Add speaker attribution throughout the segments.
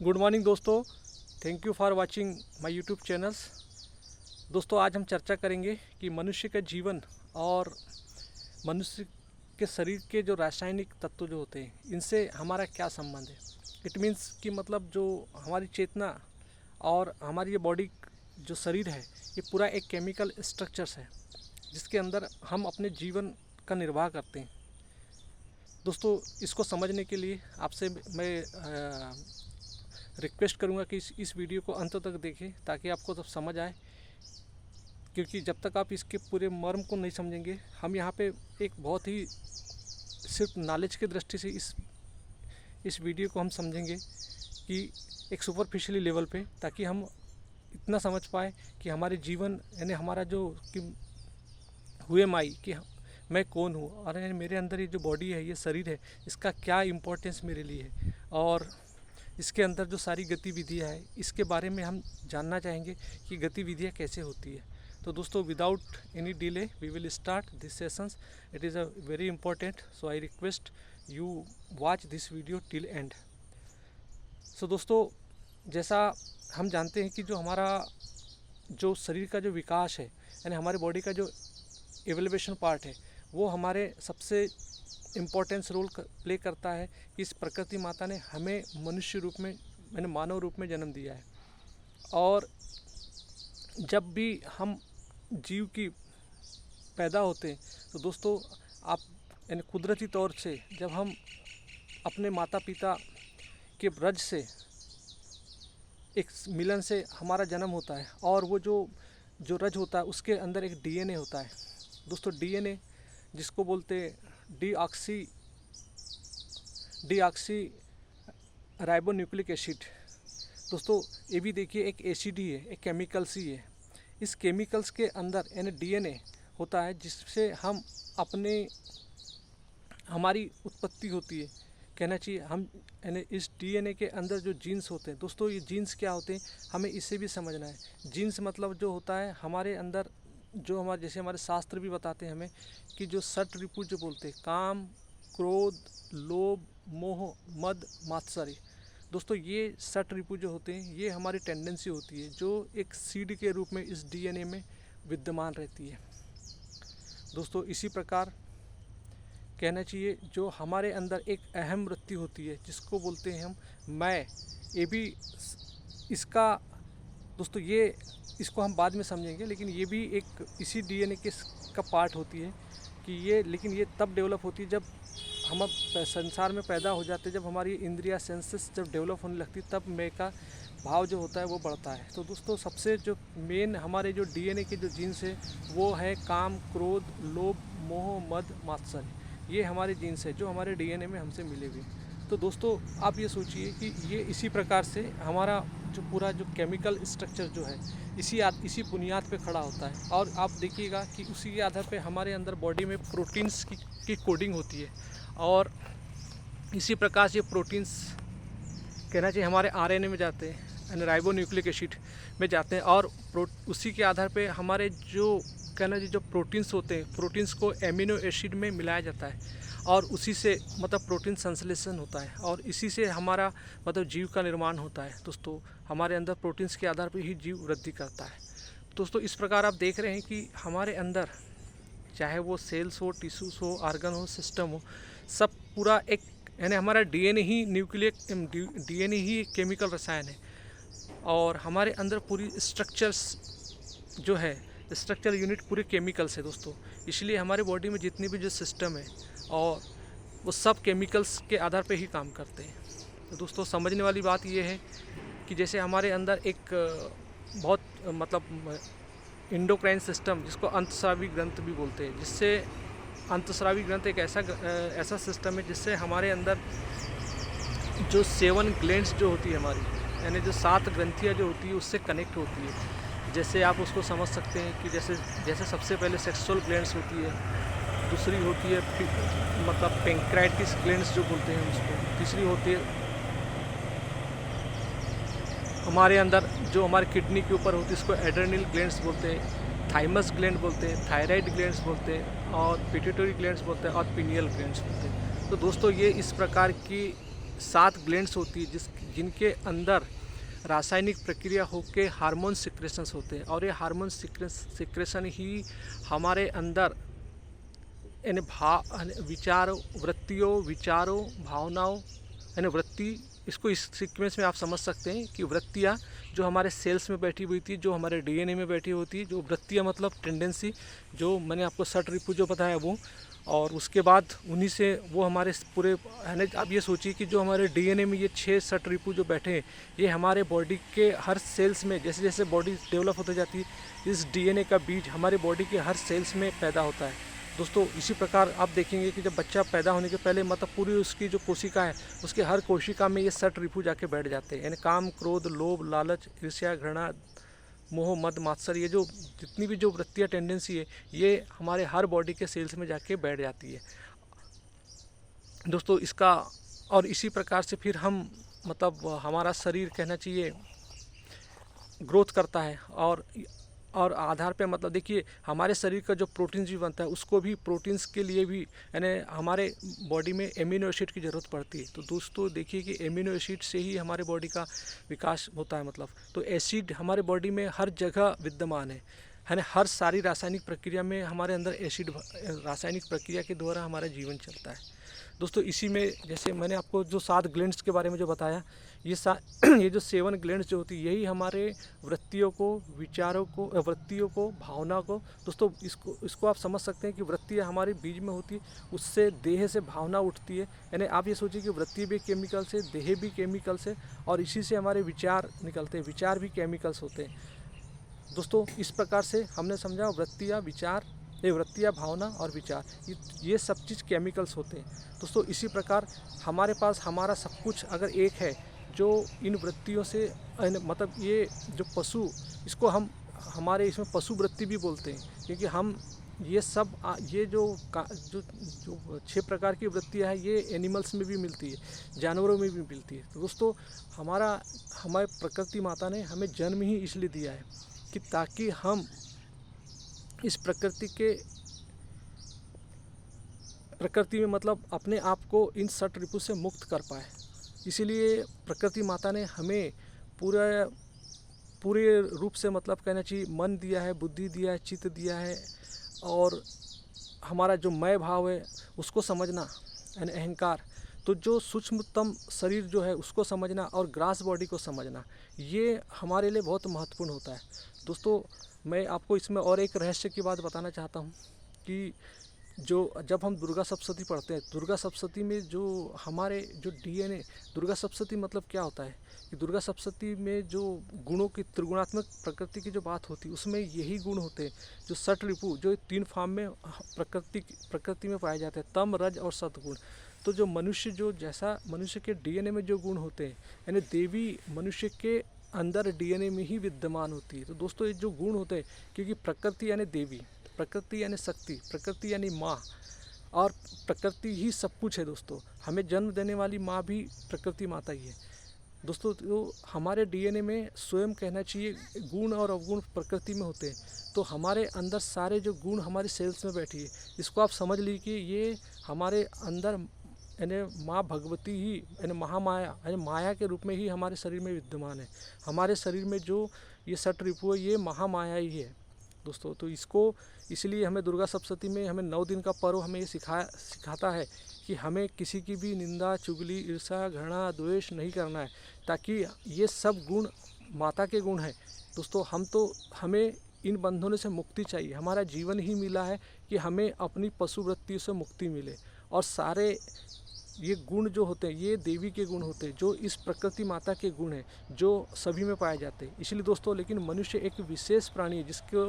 Speaker 1: Good morning दोस्तों, thank you for watching my YouTube channels. दोस्तों, आज हम चर्चा करेंगे कि मनुष्य का जीवन और मनुष्य के शरीर के जो रासायनिक तत्व जो होते हैं इनसे हमारा क्या संबंध है। इट मीन्स कि मतलब जो हमारी चेतना और हमारी ये बॉडी जो शरीर है ये पूरा एक केमिकल स्ट्रक्चर्स है जिसके अंदर हम अपने जीवन का निर्वाह करते हैं। दोस्तों, इसको समझने के लिए आपसे मैं रिक्वेस्ट करूंगा कि इस वीडियो को अंत तक देखें ताकि आपको तब समझ आए, क्योंकि जब तक आप इसके पूरे मर्म को नहीं समझेंगे, हम यहाँ पे एक बहुत ही सिर्फ नॉलेज की दृष्टि से इस वीडियो को हम समझेंगे कि एक सुपरफिशियली लेवल पे, ताकि हम इतना समझ पाए कि हमारे जीवन यानी हमारा जो कि हुए माई कि मैं कौन हूँ और मेरे अंदर ये जो बॉडी है, ये शरीर है, इसका क्या इम्पोर्टेंस मेरे लिए है और इसके अंदर जो सारी गतिविधियाँ है इसके बारे में हम जानना चाहेंगे कि गतिविधियाँ कैसे होती है। तो दोस्तों, without any delay we will start this sessions. It is a very important, so I request you watch this video till end. So दोस्तों, जैसा हम जानते हैं कि जो हमारा जो शरीर का जो विकास है यानी हमारे बॉडी का जो एवोल्यूशन पार्ट है वो हमारे सबसे इम्पोर्टेंस रोल प्ले करता है कि इस प्रकृति माता ने हमें मनुष्य रूप में मैंने मानव रूप में जन्म दिया है। और जब भी हम जीव की पैदा होते हैं तो दोस्तों आप यानी कुदरती तौर से जब हम अपने माता पिता के रज से एक मिलन से हमारा जन्म होता है और वो जो रज होता है उसके अंदर एक डीएनए होता है। दोस्तों, डीएनए जिसको बोलते डीऑक्सी राइबोन्यूक्लिक एसिड। दोस्तों, ये भी देखिए एक एसिड ही है, एक केमिकल्स ही है। इस केमिकल्स के अंदर यानी डीएनए होता है जिससे हम हमारी उत्पत्ति होती है, कहना चाहिए हम यानी इस डीएनए के अंदर जो जीन्स होते हैं। दोस्तों, ये जीन्स क्या होते हैं हमें इसे भी समझना है। जीन्स मतलब जो होता है हमारे अंदर जो हमारे जैसे हमारे शास्त्र भी बताते हैं हमें कि जो षट रिपु जो बोलते हैं काम, क्रोध, लोभ, मोह, मद, मात्सर्य। दोस्तों, ये षट रिपु जो होते हैं ये हमारी टेंडेंसी होती है जो एक सीड के रूप में इस डीएनए में विद्यमान रहती है। दोस्तों, इसी प्रकार कहना चाहिए जो हमारे अंदर एक अहम वृत्ति होती है जिसको बोलते हैं हम मैं, ये भी इसका दोस्तों ये इसको हम बाद में समझेंगे, लेकिन ये भी एक इसी डीएनए के का पार्ट होती है कि ये, लेकिन ये तब डेवलप होती है जब हम अब संसार में पैदा हो जाते हैं, जब हमारी इंद्रिया सेंसेस जब डेवलप होने लगती है तब मैं का भाव जो होता है वो बढ़ता है। तो दोस्तों, सबसे जो मेन हमारे जो डीएनए के जो जीन्स है वो है काम, क्रोध, लोभ, मोह, मद, मात्सर्य। ये हमारे जीन्स है जो हमारे डीएनए में हमसे मिले हुए। तो दोस्तों, आप ये सोचिए कि ये इसी प्रकार से हमारा जो पूरा जो केमिकल स्ट्रक्चर जो है इसी बुनियाद पे खड़ा होता है। और आप देखिएगा कि उसी के आधार पे हमारे अंदर बॉडी में प्रोटीन्स की कोडिंग होती है और इसी प्रकार से प्रोटीन्स कहना चाहिए हमारे आरएनए में जाते हैं यानी राइबोन्यूक्लिक एसिड में जाते हैं और उसी के आधार पे हमारे जो कहना चाहिए जो प्रोटीन्स होते हैं प्रोटीन्स को एमिनो एसिड में मिलाया जाता है और उसी से मतलब प्रोटीन संश्लेषण होता है और इसी से हमारा मतलब जीव का निर्माण होता है। दोस्तों, हमारे अंदर प्रोटीन्स के आधार पर ही जीव वृद्धि करता है। दोस्तों, इस प्रकार आप देख रहे हैं कि हमारे अंदर चाहे वो सेल्स हो, टिश्यूज हो, आर्गन हो, सिस्टम हो, सब पूरा एक यानी हमारा डीएनए ही एक केमिकल रसायन है और हमारे अंदर पूरी स्ट्रक्चर्स जो है स्ट्रक्चर यूनिट पूरे केमिकल्स है। दोस्तों, इसलिए हमारे बॉडी में जितनी भी जो सिस्टम है और वो सब केमिकल्स के आधार पे ही काम करते हैं। तो दोस्तों, समझने वाली बात ये है कि जैसे हमारे अंदर एक बहुत मतलब इंडोक्राइन सिस्टम जिसको अंतस्रावी ग्रंथ भी बोलते हैं, जिससे अंतस्रावी ग्रंथ एक ऐसा सिस्टम है जिससे हमारे अंदर जो 7 ग्लैंड्स जो होती है हमारी यानी जो 7 ग्रंथियाँ जो होती है उससे कनेक्ट होती है। जैसे आप उसको समझ सकते हैं कि जैसे सबसे पहले सेक्सुअल ग्लैंड्स होती है, दूसरी होती है मतलब पेंक्राइटिस ग्लैंड्स जो बोलते हैं उसको, तीसरी होती है हमारे अंदर जो हमारे किडनी के ऊपर होती है इसको एड्रेनल ग्लैंड्स बोलते हैं, थाइमस ग्लैंड बोलते हैं, थायराइड ग्लैंड्स बोलते हैं और पिट्यूटरी ग्लैंड्स बोलते हैं और पिनियल ग्लैंड्स बोलते हैं। तो दोस्तों, ये इस प्रकार की 7 ग्लैंड्स होती है जिनके अंदर रासायनिक प्रक्रिया होकर हार्मोन सिक्रेशंस होते हैं, और ये हार्मोन सिक्रेशन ही हमारे अंदर यानी विचारों भावनाओं यानी वृत्ति, इसको इस सीक्वेंस में आप समझ सकते हैं कि वृत्तियाँ जो हमारे सेल्स में बैठी हुई थी, जो हमारे डीएनए में बैठी होती है, जो वृत्तियाँ मतलब टेंडेंसी, जो मैंने आपको षट रिपु जो बताया वो, और उसके बाद उन्हीं से वो हमारे पूरे है ना। आप ये सोचिए कि जो हमारे डीएनए में ये 6 षट रिपु जो बैठे हैं, ये हमारे बॉडी के हर सेल्स में जैसे जैसे बॉडी डेवलप होती जाती है, इस डीएनए का बीज हमारे बॉडी के हर सेल्स में पैदा होता है। दोस्तों इसी प्रकार आप देखेंगे कि जब बच्चा पैदा होने के पहले मतलब पूरी उसकी जो कोशिका है, उसके हर कोशिका में ये षट रिपु जाके बैठ जाते हैं, यानी काम, क्रोध, लोभ, लालच, ईर्ष्या, घृणा, मोह, मद, मात्सर्य, ये जो जितनी भी जो वृत्तियाँ टेंडेंसी है, ये हमारे हर बॉडी के सेल्स में जाके बैठ जाती है दोस्तों। इसका और इसी प्रकार से फिर हम मतलब हमारा शरीर कहना चाहिए ग्रोथ करता है, और आधार पे मतलब देखिए हमारे शरीर का जो प्रोटीन्स भी बनता है, उसको भी प्रोटीन्स के लिए भी यानी हमारे बॉडी में एमिनो एसिड की ज़रूरत पड़ती है। तो दोस्तों देखिए कि एमिनो एसिड से ही हमारे बॉडी का विकास होता है मतलब। तो एसिड हमारे बॉडी में हर जगह विद्यमान है ना। हर सारी रासायनिक प्रक्रिया में हमारे अंदर एसिड, रासायनिक प्रक्रिया के द्वारा हमारा जीवन चलता है दोस्तों। इसी में जैसे मैंने आपको जो 7 ग्लैंड्स के बारे में जो बताया, ये जो 7 ग्लैंड्स जो होती है, यही हमारे वृत्तियों को, विचारों को, वृत्तियों को, भावना को, दोस्तों इसको आप समझ सकते हैं कि वृत्तियाँ हमारे बीज में होती है, उससे देह से भावना उठती है। यानी आप ये सोचिए कि वृत्ति भी केमिकल से, देह भी केमिकल से, और इसी से हमारे विचार निकलते हैं, विचार भी केमिकल्स होते हैं दोस्तों। इस प्रकार से हमने समझा वृत्तियाँ, विचार, वृत्तियाँ, भावना और विचार, ये सब चीज़ केमिकल्स होते हैं दोस्तों। इसी प्रकार हमारे पास हमारा सब कुछ अगर एक है, जो इन वृत्तियों से मतलब ये जो पशु, इसको हम हमारे इसमें पशु वृत्ति भी बोलते हैं, क्योंकि हम ये सब ये जो 6 प्रकार की वृत्तियाँ हैं, ये एनिमल्स में भी मिलती है, जानवरों में भी मिलती है। तो दोस्तों हमारे प्रकृति माता ने हमें जन्म ही इसलिए दिया है कि ताकि हम इस प्रकृति में मतलब अपने आप को इन षट रिपु से मुक्त कर पाए। इसीलिए प्रकृति माता ने हमें पूरे रूप से मतलब कहना चाहिए मन दिया है, बुद्धि दिया है, चित्त दिया है, और हमारा जो मैं भाव है उसको समझना, यानी अहंकार, तो जो सूक्ष्मतम शरीर जो है उसको समझना, और ग्रास बॉडी को समझना, ये हमारे लिए बहुत महत्वपूर्ण होता है दोस्तों। मैं आपको इसमें और एक रहस्य की बात बताना चाहता हूँ कि जब हम दुर्गा सप्तशती पढ़ते हैं, दुर्गा सप्तशती में जो हमारे जो डीएनए, दुर्गा सप्तशती मतलब क्या होता है कि दुर्गा सप्तशती में जो गुणों की, त्रिगुणात्मक प्रकृति की जो बात होती है, उसमें यही गुण होते हैं जो षट रिपु, जो 3 फॉर्म में प्रकृति में पाए जाते हैं, तम, रज और सतगुण। तो जो मनुष्य, जो जैसा मनुष्य के डीएनए में जो गुण होते हैं, यानी देवी मनुष्य के अंदर डीएनए में ही विद्यमान होती है। तो दोस्तों ये जो गुण होते हैं, क्योंकि प्रकृति यानी देवी, प्रकृति यानी शक्ति, प्रकृति यानी माँ, और प्रकृति ही सब कुछ है दोस्तों। हमें जन्म देने वाली माँ भी प्रकृति माता ही है दोस्तों। तो हमारे डीएनए में स्वयं कहना चाहिए गुण और अवगुण प्रकृति में होते हैं। तो हमारे अंदर सारे जो गुण हमारी सेल्स में बैठी है, इसको आप समझ लीजिए कि ये हमारे अंदर यानी माँ भगवती ही, यानी महामाया, यानी माया के रूप में ही हमारे शरीर में विद्यमान है। हमारे शरीर में जो ये षट रिपु है, ये महामाया ही है दोस्तों। तो इसको इसलिए हमें दुर्गा सप्तशती में हमें 9 दिन का पर्व हमें ये सिखाता है कि हमें किसी की भी निंदा, चुगली, ईर्ष्या, घृणा, द्वेष नहीं करना है, ताकि ये सब गुण माता के गुण हैं दोस्तों। हमें इन बंधनों से मुक्ति चाहिए। हमारा जीवन ही मिला है कि हमें अपनी पशु वृत्तियों से मुक्ति मिले, और सारे ये गुण जो होते हैं, ये देवी के गुण होते हैं, जो इस प्रकृति माता के गुण हैं, जो सभी में पाए जाते हैं। इसलिए दोस्तों, लेकिन मनुष्य एक विशेष प्राणी है, जिसको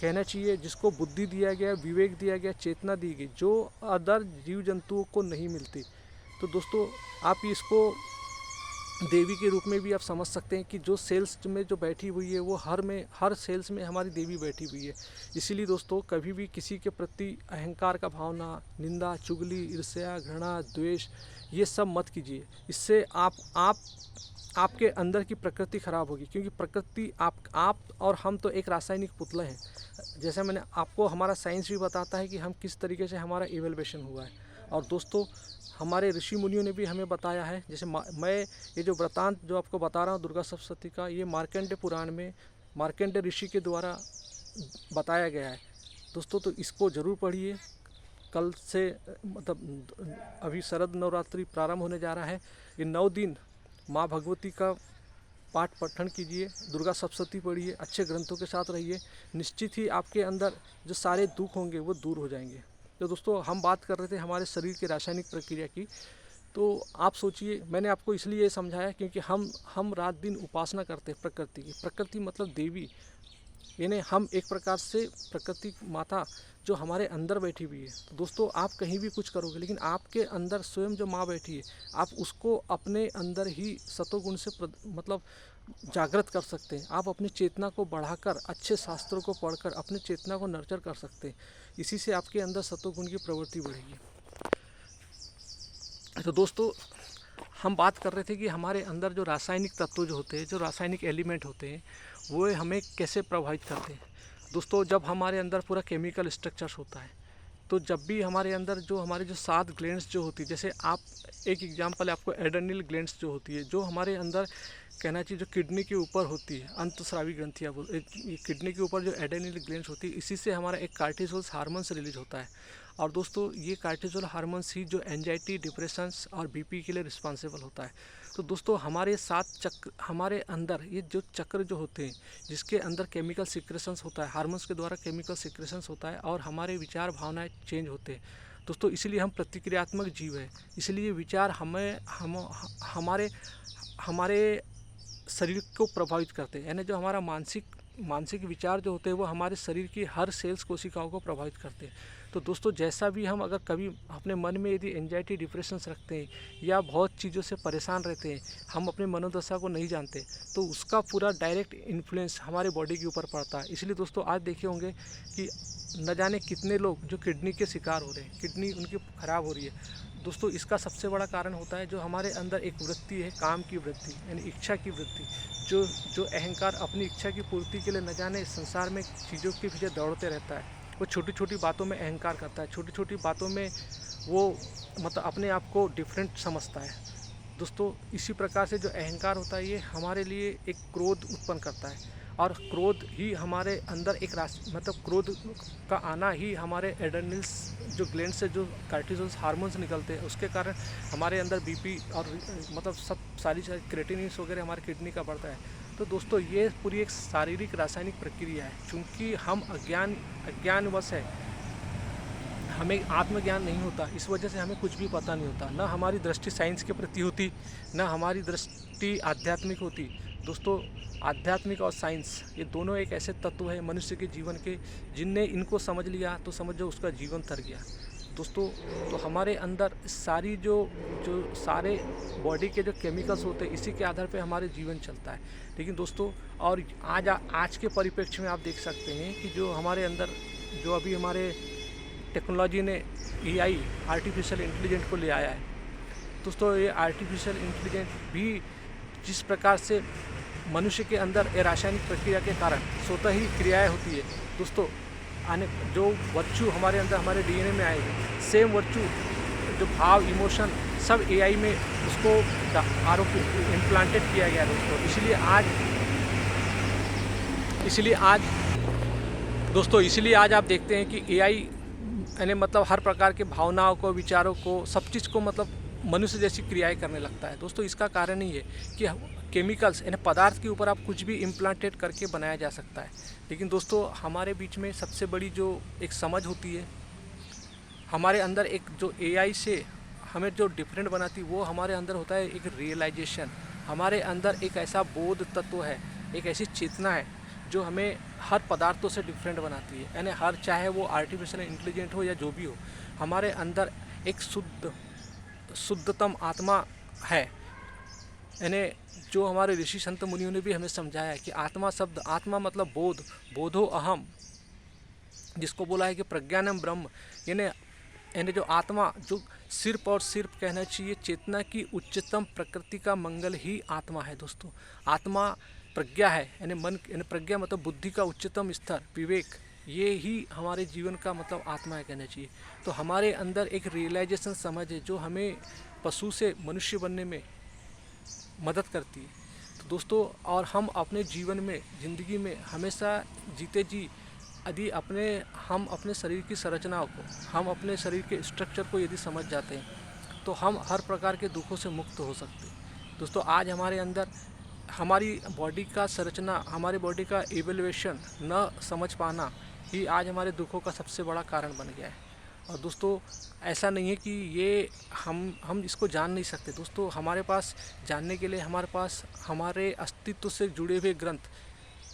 Speaker 1: कहना चाहिए, जिसको बुद्धि दिया गया, विवेक दिया गया, चेतना दी गई, जो अदर जीव जंतुओं को नहीं मिलती। तो दोस्तों आप इसको देवी के रूप में भी आप समझ सकते हैं कि जो सेल्स में जो बैठी हुई है, वो हर सेल्स में हमारी देवी बैठी हुई है। इसीलिए दोस्तों कभी भी किसी के प्रति अहंकार का भावना, निंदा, चुगली, ईर्ष्या, घृणा, द्वेष, ये सब मत कीजिए। इससे आपके अंदर की प्रकृति खराब होगी, क्योंकि प्रकृति आप और हम तो एक रासायनिक पुतला हैं। जैसे मैंने आपको, हमारा साइंस भी बताता है कि हम किस तरीके से हमारा इवोल्यूशन हुआ है। और दोस्तों हमारे ऋषि मुनियों ने भी हमें बताया है। जैसे मैं ये जो वृतांत जो आपको बता रहा हूँ दुर्गा सप्तशती का, ये मार्कंडेय पुराण में मार्कंडेय ऋषि के द्वारा बताया गया है दोस्तों। तो इसको ज़रूर पढ़िए। कल से मतलब अभी शरद नवरात्रि प्रारंभ होने जा रहा है। ये 9 दिन माँ भगवती का पाठ पठन कीजिए, दुर्गा सप्तशती पढ़िए, अच्छे ग्रंथों के साथ रहिए, निश्चित ही आपके अंदर जो सारे दुख होंगे वो दूर हो जाएंगे। तो दोस्तों हम बात कर रहे थे हमारे शरीर की रासायनिक प्रक्रिया की। तो आप सोचिए, मैंने आपको इसलिए समझाया क्योंकि हम रात दिन उपासना करते हैं प्रकृति की। प्रकृति मतलब देवी, यानी हम एक प्रकार से प्रकृति माता जो हमारे अंदर बैठी हुई है। तो दोस्तों आप कहीं भी कुछ करोगे, लेकिन आपके अंदर स्वयं जो माँ बैठी है, आप उसको अपने अंदर ही सतोगुण से मतलब जागृत कर सकते हैं। आप अपनी चेतना को बढ़ाकर अच्छे शास्त्रों को पढ़कर अपनी चेतना को नर्चर कर सकते हैं। इसी से आपके अंदर सतोगुण की प्रवृत्ति बढ़ेगी। तो दोस्तों हम बात कर रहे थे कि हमारे अंदर जो रासायनिक तत्व जो होते हैं, जो रासायनिक एलिमेंट होते हैं, वो हमें कैसे प्रभावित करते हैं। दोस्तों जब हमारे अंदर पूरा केमिकल स्ट्रक्चर्स होता है, तो जब भी हमारे अंदर जो हमारे जो 7 ग्लैंड्स जो होती है, जैसे आप एक एग्जांपल है आपको, एड्रेनल ग्लैंड्स जो होती है, जो हमारे अंदर कहना चाहिए जो किडनी के ऊपर होती है, अंतस्रावी ग्रंथियाँ किडनी के ऊपर जो एड्रेनल ग्लैंड्स होती है, इसी से हमारा एक कार्टिसोल हार्मोन्स रिलीज होता है। और दोस्तों ये कार्टिसोल हार्मोन्स ही जो एंजाइटी, डिप्रेशंस और बीपी के लिए रिस्पॉन्सिबल होता है। तो दोस्तों हमारे 7 चक्र हमारे अंदर, ये जो चक्र जो होते हैं जिसके अंदर केमिकल सिक्रेशंस होता है, हार्मोन्स के द्वारा केमिकल सिक्रेशंस होता है और हमारे विचार भावनाएं चेंज होते हैं दोस्तों। इसलिए हम प्रतिक्रियात्मक जीव है। इसलिए विचार हमारे शरीर को प्रभावित करते हैं। यानी जो हमारा मानसिक विचार जो होते हैं वो हमारे शरीर की हर सेल्स कोशिकाओं को प्रभावित करते हैं। तो दोस्तों जैसा भी हम अगर कभी अपने मन में यदि एंजाइटी, डिप्रेशंस रखते हैं या बहुत चीज़ों से परेशान रहते हैं, हम अपने मनोदशा को नहीं जानते, तो उसका पूरा डायरेक्ट इन्फ्लुएंस हमारे बॉडी के ऊपर पड़ता है। इसलिए दोस्तों आज देखे होंगे कि न जाने कितने लोग जो किडनी के शिकार हो रहे हैं, किडनी उनकी ख़राब हो रही है। दोस्तों इसका सबसे बड़ा कारण होता है जो हमारे अंदर एक वृत्ति है, काम की वृत्ति, यानी इच्छा की वृत्ति। जो अहंकार अपनी इच्छा की पूर्ति के लिए न जाने संसार में चीज़ों के पीछे दौड़ते रहता है। वो छोटी छोटी बातों में अहंकार करता है, छोटी छोटी बातों में वो मतलब अपने आप को डिफरेंट समझता है। दोस्तों इसी प्रकार से जो अहंकार होता है ये हमारे लिए एक क्रोध उत्पन्न करता है, और क्रोध ही हमारे अंदर एक मतलब क्रोध का आना ही हमारे एड्रेनल्स जो ग्लैंड से जो कार्टिसोल हार्मोन्स निकलते हैं उसके कारण हमारे अंदर बीपी और मतलब सब सारी क्रेटिनिन्स वगैरह हमारे किडनी का बढ़ता है। तो दोस्तों ये पूरी एक शारीरिक रासायनिक प्रक्रिया है। चूँकि हम अज्ञानवश है, हमें आत्मज्ञान नहीं होता, इस वजह से हमें कुछ भी पता नहीं होता। ना हमारी दृष्टि साइंस के प्रति होती, ना हमारी दृष्टि आध्यात्मिक होती। दोस्तों आध्यात्मिक और साइंस ये दोनों एक ऐसे तत्व है मनुष्य के जीवन के, जिनने इनको समझ लिया तो समझो उसका जीवन तर गया। दोस्तों तो हमारे अंदर सारी जो सारे बॉडी के जो केमिकल्स होते हैं इसी के आधार पे हमारे जीवन चलता है। लेकिन दोस्तों और आज के परिप्रेक्ष्य में आप देख सकते हैं कि जो हमारे अंदर जो अभी हमारे टेक्नोलॉजी ने AI आर्टिफिशियल इंटेलिजेंस को ले आया है। दोस्तों ये आर्टिफिशियल इंटेलिजेंस भी जिस प्रकार से मनुष्य के अंदर ये रासायनिक प्रक्रिया के कारण स्वतः ही क्रियाएं होती है दोस्तों, जो वर्चू हमारे अंदर हमारे DNA में आएगी, सेम वर्चू जो भाव, इमोशन सब AI में उसको इम्प्लांटेड किया गया दोस्तों। इसलिए आज आप देखते हैं कि AI यानी मतलब हर प्रकार के भावनाओं को, विचारों को, सब चीज़ को मतलब मनुष्य जैसी क्रियाएं करने लगता है। दोस्तों इसका कारण ही है कि केमिकल्स यानी पदार्थ के ऊपर आप कुछ भी इम्प्लांटेड करके बनाया जा सकता है। लेकिन दोस्तों हमारे बीच में सबसे बड़ी जो एक समझ होती है, हमारे अंदर एक जो AI से हमें जो डिफरेंट बनाती है वो हमारे अंदर होता है एक रियलाइजेशन। हमारे अंदर एक ऐसा बोध तत्व है, एक ऐसी चेतना है जो हमें हर पदार्थों से डिफरेंट बनाती है। यानी हर, चाहे वो आर्टिफिशियल इंटेलिजेंट हो या जो भी हो, हमारे अंदर एक शुद्धतम आत्मा है। यानी जो हमारे ऋषि संत मुनियों ने भी हमें समझाया है कि आत्मा मतलब बोधो अहम, जिसको बोला है कि प्रज्ञानम ब्रह्म। यानी जो आत्मा, जो सिर्फ और सिर्फ कहना चाहिए चेतना की उच्चतम प्रकृति का मंगल ही आत्मा है दोस्तों। आत्मा प्रज्ञा है, यानी मन, यानी प्रज्ञा मतलब बुद्धि का उच्चतम स्तर, विवेक, ये ही हमारे जीवन का मतलब आत्मा है कहना चाहिए। तो हमारे अंदर एक रियलाइजेशन समझ है जो हमें पशु से मनुष्य बनने में मदद करती है। तो दोस्तों, और हम अपने जीवन में, ज़िंदगी में हमेशा जीते जी यदि हम अपने शरीर की संरचनाओं को, हम अपने शरीर के स्ट्रक्चर को यदि समझ जाते हैं तो हम हर प्रकार के दुखों से मुक्त हो सकते हैं। दोस्तों, आज हमारे अंदर हमारी बॉडी का संरचना, हमारी बॉडी का इवैल्यूएशन न समझ पाना ही आज हमारे दुखों का सबसे बड़ा कारण बन गया है। और दोस्तों, ऐसा नहीं है कि ये हम इसको जान नहीं सकते। दोस्तों, हमारे पास जानने के लिए हमारे पास हमारे अस्तित्व से जुड़े हुए ग्रंथ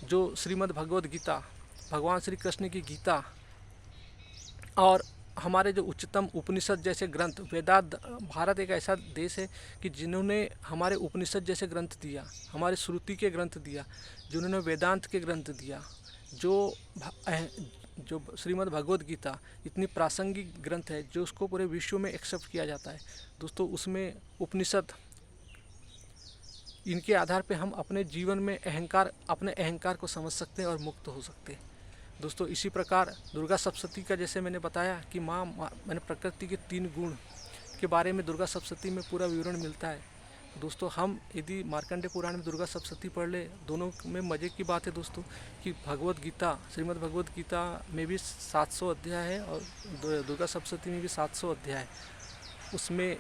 Speaker 1: जो श्रीमद् भगवद गीता, भगवान श्री कृष्ण की गीता, और हमारे जो उच्चतम उपनिषद जैसे ग्रंथ, वेदांत, भारत एक ऐसा देश है कि जिन्होंने हमारे उपनिषद जैसे ग्रंथ दिया, हमारे श्रुति के ग्रंथ दिया, जिन्होंने वेदांत के ग्रंथ दिया, जो श्रीमद् भगवद गीता इतनी प्रासंगिक ग्रंथ है जो उसको पूरे विश्व में एक्सेप्ट किया जाता है। दोस्तों, उसमें उपनिषद, इनके आधार पे हम अपने जीवन में अपने अहंकार को समझ सकते हैं और मुक्त हो सकते हैं। दोस्तों, इसी प्रकार दुर्गा सप्तशती का, जैसे मैंने बताया कि मैंने प्रकृति के 3 गुण के बारे में दुर्गा सप्तशती में पूरा विवरण मिलता है। दोस्तों, हम यदि मार्कंडेय पुराण में दुर्गा सप्तशती पढ़ ले, दोनों में मज़े की बात है दोस्तों कि भगवद गीता, श्रीमद् भगवद गीता में भी 700 अध्याय है और दुर्गा सप्तशती में भी 700 अध्याय है। उसमें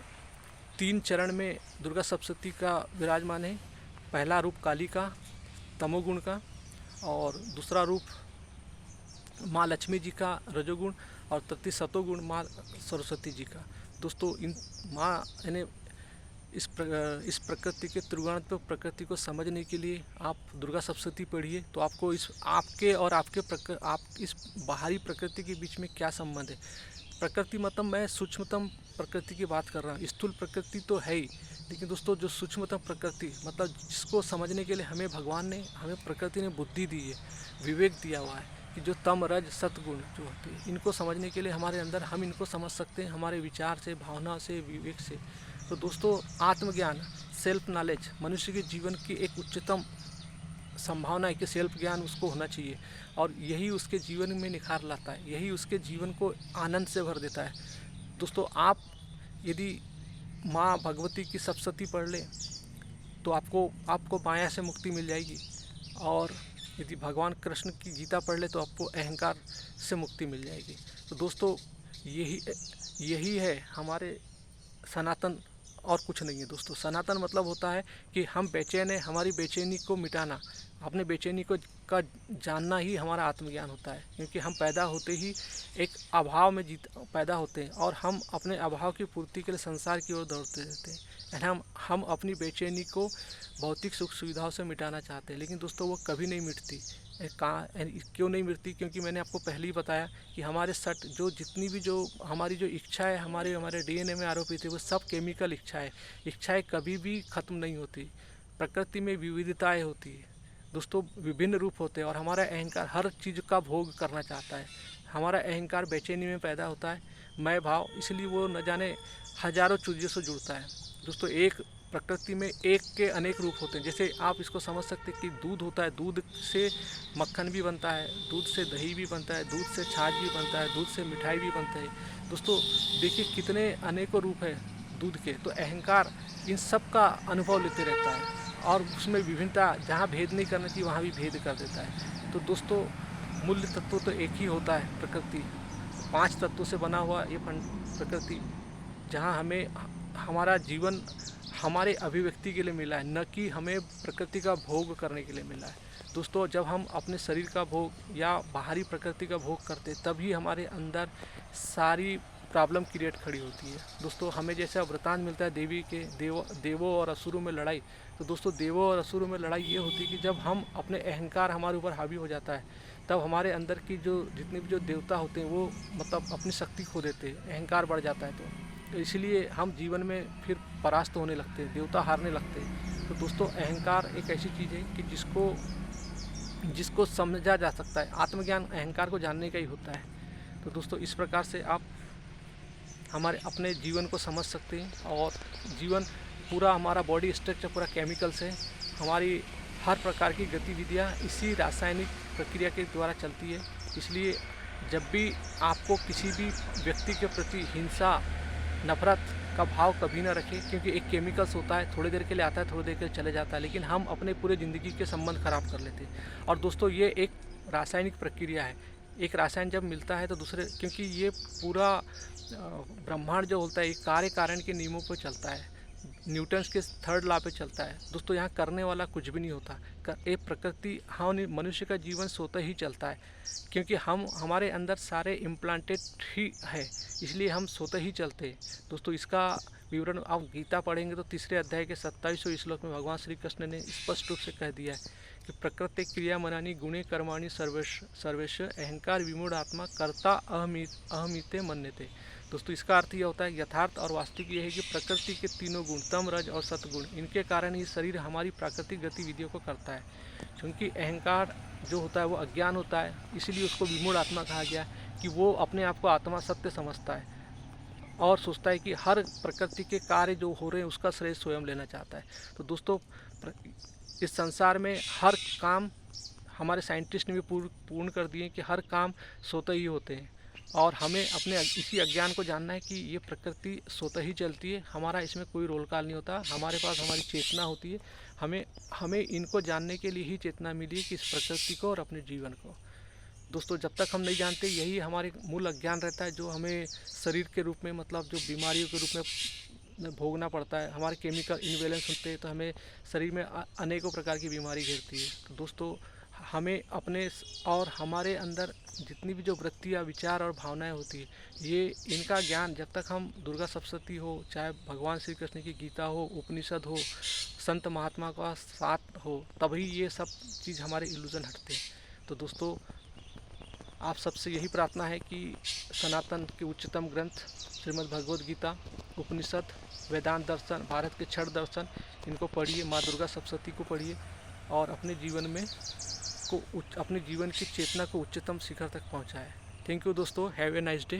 Speaker 1: 3 चरण में दुर्गा सप्तशती का विराजमान है। पहला रूप काली का, तमोगुण का, और दूसरा रूप माँ लक्ष्मी जी का, रजोगुण, और तृतीय सतोगुण माँ सरस्वती जी का। दोस्तों, इन माँ यानी इस प्रकृति के त्रिगुणात्मक प्रकृति को समझने के लिए आप दुर्गा सप्तशती पढ़िए, तो आपको इस बाहरी प्रकृति के बीच में क्या संबंध है। प्रकृति मतलब मैं सूक्ष्मतम प्रकृति की बात कर रहा हूँ, स्थूल प्रकृति तो है ही, लेकिन दोस्तों जो सूक्ष्मतम प्रकृति मतलब जिसको समझने के लिए हमें प्रकृति ने बुद्धि दी है, विवेक दिया हुआ है कि जो तम रज सतगुण जो होते हैं, इनको समझने के लिए हमारे अंदर, हम इनको समझ सकते हैं हमारे विचार से, भावना से, विवेक से। तो दोस्तों, आत्मज्ञान, सेल्फ नॉलेज मनुष्य के जीवन की एक उच्चतम संभावना है कि सेल्फ ज्ञान उसको होना चाहिए, और यही उसके जीवन में निखार लाता है, यही उसके जीवन को आनंद से भर देता है। दोस्तों, आप यदि माँ भगवती की सप्तशती पढ़ लें तो आपको माया से मुक्ति मिल जाएगी, और यदि भगवान कृष्ण की गीता पढ़ ले तो आपको अहंकार से मुक्ति मिल जाएगी। तो दोस्तों, यही है हमारे सनातन, और कुछ नहीं है। दोस्तों, सनातन मतलब होता है कि हम बेचैन हैं, हमारी बेचैनी को मिटाना, अपने बेचैनी का जानना ही हमारा आत्मज्ञान होता है। क्योंकि हम पैदा होते ही एक अभाव में पैदा होते हैं, और हम अपने अभाव की पूर्ति के लिए संसार की ओर दौड़ते रहते हैं। हम अपनी बेचैनी को भौतिक सुख सुविधाओं से मिटाना चाहते हैं, लेकिन दोस्तों वो कभी नहीं मिटती। क्यों नहीं मिटती? क्योंकि मैंने आपको पहले ही बताया कि हमारे जितनी भी जो हमारी जो इच्छा है, हमारे डीएनए में आरोपित है, वो सब केमिकल इच्छाएं कभी भी ख़त्म नहीं होती। प्रकृति में विविधताएं होती है दोस्तों, विभिन्न रूप होते हैं, और हमारा अहंकार हर चीज़ का भोग करना चाहता है। हमारा अहंकार बेचैनी में पैदा होता है, मैं भाव, इसलिए वो न जाने हजारों चीज़ों से जुड़ता है। दोस्तों, प्रकृति में एक के अनेक रूप होते हैं। जैसे आप इसको समझ सकते हैं कि दूध होता है, दूध से मक्खन भी बनता है, दूध से दही भी बनता है, दूध से छाछ भी बनता है, दूध से मिठाई भी बनता है। दोस्तों, देखिए कितने अनेकों रूप है दूध के। तो अहंकार इन सब का अनुभव लेते रहता है, और उसमें विभिन्नता, जहाँ भेद नहीं करना चाहिए वहाँ भी भेद कर देता है। तो दोस्तों, मूल्य तत्व तो एक ही होता है, प्रकृति। 5 तत्वों से बना हुआ ये प्रकृति, जहाँ हमारा जीवन हमारे अभिव्यक्ति के लिए मिला है, न कि हमें प्रकृति का भोग करने के लिए मिला है। दोस्तों, जब हम अपने शरीर का भोग या बाहरी प्रकृति का भोग करते, तभी हमारे अंदर सारी प्रॉब्लम क्रिएट खड़ी होती है। दोस्तों, हमें जैसा वृतांत मिलता है देवों और असुरों में लड़ाई, तो दोस्तों देवों और असुरों में लड़ाई ये होती है कि जब हम अपने अहंकार हमारे ऊपर हावी हो जाता है, तब हमारे अंदर की जितने भी जो देवता होते हैं वो मतलब अपनी शक्ति खो देते हैं, अहंकार बढ़ जाता है। तो इसलिए हम जीवन में फिर परास्त होने लगते हैं, देवता हारने लगते हैं। तो दोस्तों, अहंकार एक ऐसी चीज़ है कि जिसको समझा जा सकता है। आत्मज्ञान अहंकार को जानने का ही होता है। तो दोस्तों, इस प्रकार से आप अपने जीवन को समझ सकते हैं, और जीवन पूरा हमारा बॉडी स्ट्रक्चर पूरा केमिकल से, हमारी हर प्रकार की गतिविधियाँ इसी रासायनिक प्रक्रिया के द्वारा चलती है। इसलिए जब भी आपको किसी भी व्यक्ति के प्रति हिंसा, नफरत का भाव कभी ना रखें, क्योंकि एक केमिकल्स होता है, थोड़ी देर के लिए आता है, थोड़ी देर के लिए चले जाता है, लेकिन हम अपने पूरे ज़िंदगी के संबंध खराब कर लेते हैं। और दोस्तों ये एक रासायनिक प्रक्रिया है। एक रसायन जब मिलता है तो दूसरे, क्योंकि ये पूरा ब्रह्मांड जो होता है ये कार्य कारण के नियमों पर चलता है, न्यूटन्स के थर्ड लॉ पे चलता है दोस्तों। यहाँ करने वाला कुछ भी नहीं होता। एक प्रकृति, हाँ, मनुष्य का जीवन स्वतः ही चलता है, क्योंकि हमारे अंदर सारे इम्प्लांटेड ही है, इसलिए हम स्वतः ही चलते हैं दोस्तों। इसका विवरण आप गीता पढ़ेंगे तो 3 अध्याय के 27वें श्लोक में भगवान श्री कृष्ण ने स्पष्ट रूप से कह दिया है कि प्रकृति क्रिया मनानी गुणे कर्माणि सर्वेश अहंकार विमूढ़ आत्मा कर्ता अहमिते मन्यते। दोस्तों इसका अर्थ यह होता है, यथार्थ और वास्तविक ये है कि प्रकृति के तीनों गुण, तम, रज और सतगुण, इनके कारण ही शरीर हमारी प्राकृतिक गतिविधियों को करता है। क्योंकि अहंकार जो होता है वो अज्ञान होता है, इसीलिए उसको विमूढ़ आत्मा कहा गया कि वो अपने आप को आत्मा सत्य समझता है और सोचता है कि हर प्रकृति के कार्य जो हो रहे हैं उसका श्रेय स्वयं लेना चाहता है। तो दोस्तों इस संसार में हर काम हमारे साइंटिस्ट ने भी पूर्ण कर दिए कि हर काम स्वतः ही होते हैं, और हमें अपने इसी अज्ञान को जानना है कि ये प्रकृति स्वतः ही चलती है, हमारा इसमें कोई रोल कॉल नहीं होता। हमारे पास हमारी चेतना होती है, हमें इनको जानने के लिए ही चेतना मिली कि इस प्रकृति को और अपने जीवन को। दोस्तों जब तक हम नहीं जानते, यही हमारे मूल अज्ञान रहता है, जो हमें शरीर के रूप में, मतलब जो बीमारियों के रूप में भोगना पड़ता है। हमारे केमिकल इनबैलेंस होते हैं तो हमें शरीर में अनेकों प्रकार की बीमारी घेरती है। तो दोस्तों हमें अपने और हमारे अंदर जितनी भी जो वृत्तियाँ, विचार और भावनाएं होती है, ये इनका ज्ञान जब तक हम दुर्गा सप्तशती हो, चाहे भगवान श्री कृष्ण की गीता हो, उपनिषद हो, संत महात्मा का साथ हो, तभी ये सब चीज़ हमारे इल्यूजन हटते हैं। तो दोस्तों आप सबसे यही प्रार्थना है कि सनातन के उच्चतम ग्रंथ श्रीमद् भगवद गीता, उपनिषद, वेदांत दर्शन, भारत के 6 दर्शन, इनको पढ़िए, माँ दुर्गा सप्तशती को पढ़िए और अपने जीवन में अपने जीवन की चेतना को उच्चतम शिखर तक पहुंचाएं। थैंक यू दोस्तों, हैव ए नाइस डे।